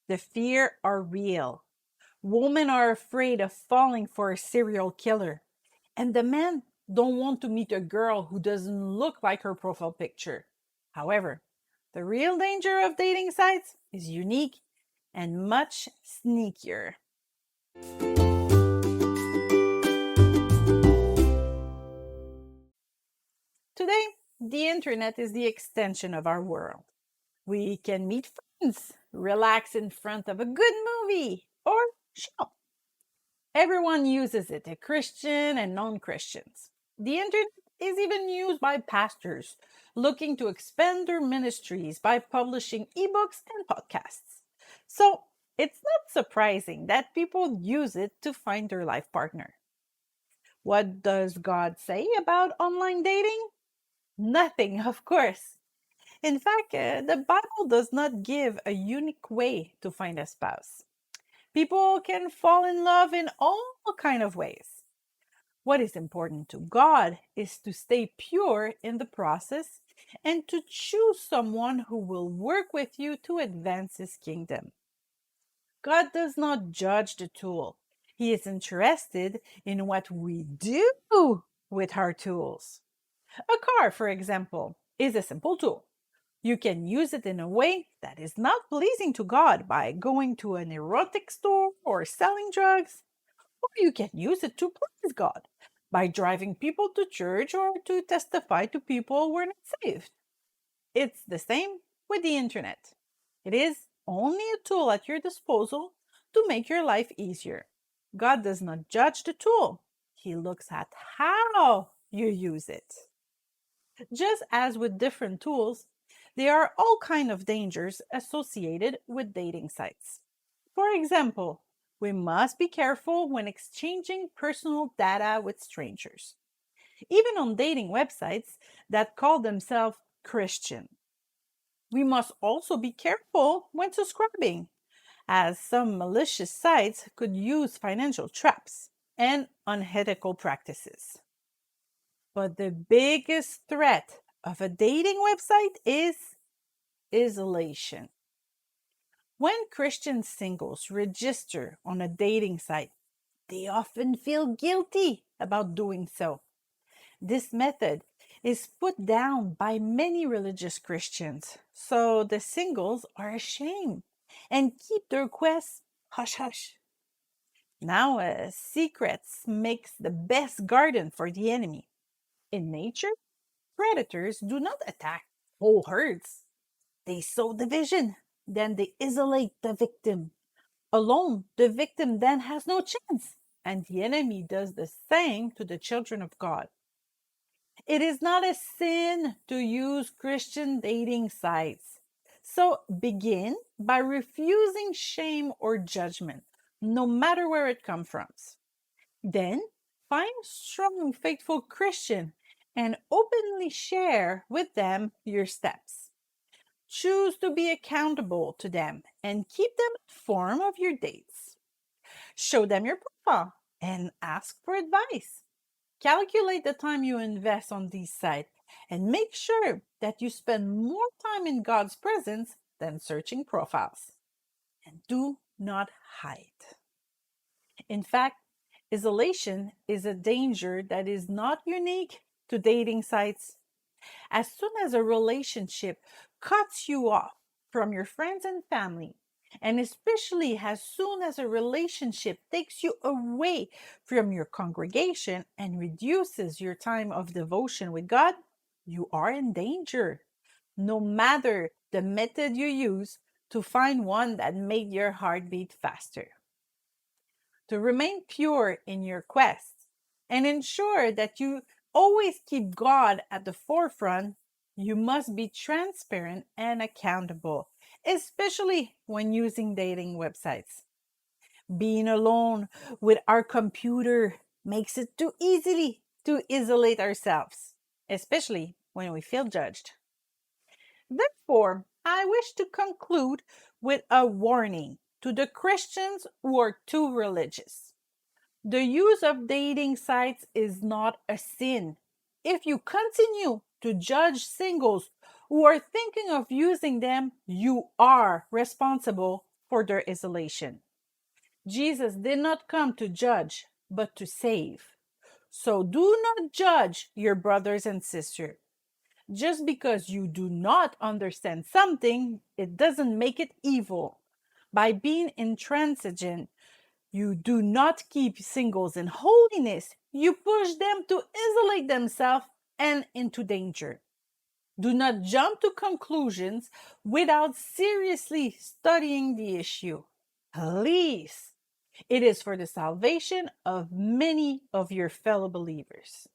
The fear are real. Women are afraid of falling for a serial killer. And the men don't want to meet a girl who doesn't look like her profile picture. However, the real danger of dating sites is unique and much sneakier. Today, the internet is the extension of our world. We can meet friends, relax in front of a good movie, or shop. Everyone uses it, Christian and non Christians. The internet is even used by pastors looking to expand their ministries by publishing ebooks and podcasts. So it's not surprising that people use it to find their life partner. What does God say about online dating? Nothing, of course. In fact, the Bible does not give a unique way to find a spouse. People can fall in love in all kind of ways. What is important to God is to stay pure in the process and to choose someone who will work with you to advance his kingdom. God does not judge the tool. He is interested in what we do with our tools. A car, for example, is a simple tool. You can use it in a way that is not pleasing to God by going to an erotic store or selling drugs, or you can use it to please God by driving people to church or to testify to people who are not saved. It's the same with the internet. It is only a tool at your disposal to make your life easier. God does not judge the tool. He looks at how you use it. Just as with different tools, there are all kinds of dangers associated with dating sites. For example, we must be careful when exchanging personal data with strangers, even on dating websites that call themselves Christian. We must also be careful when subscribing, as some malicious sites could use financial traps and unethical practices. But the biggest threat of a dating website is isolation. When Christian singles register on a dating site, they often feel guilty about doing so. This method is put down by many religious Christians, so the singles are ashamed and keep their requests hush hush. Now, secrets makes the best garden for the enemy. In nature, predators do not attack whole herds. They sow division, then they isolate the victim. Alone, the victim then has no chance, and the enemy does the same to the children of God. It is not a sin to use Christian dating sites. So begin by refusing shame or judgment, no matter where it comes from. Then find a strong, faithful Christian and openly share with them your steps. Choose to be accountable to them and keep them informed of your dates. Show them your profile and ask for advice. Calculate the time you invest on these sites and make sure that you spend more time in God's presence than searching profiles. And do not hide. In fact, isolation is a danger that is not unique to dating sites. As soon as a relationship cuts you off from your friends and family, and especially as soon as a relationship takes you away from your congregation and reduces your time of devotion with God, you are in danger. No matter the method you use to find one that made your heart beat faster. To remain pure in your quest and ensure that you always keep God at the forefront, you must be transparent and accountable, especially when using dating websites. Being alone with our computer makes it too easily to isolate ourselves, especially when we feel judged. Therefore, I wish to conclude with a warning to the Christians who are too religious. The use of dating sites is not a sin. If you continue to judge singles who are thinking of using them, you are responsible for their isolation. Jesus did not come to judge, but to save. So do not judge your brothers and sisters. Just because you do not understand something, it doesn't make it evil. By being intransigent, you do not keep singles in holiness. You push them to isolate themselves and into danger. Do not jump to conclusions without seriously studying the issue. Please. It is for the salvation of many of your fellow believers.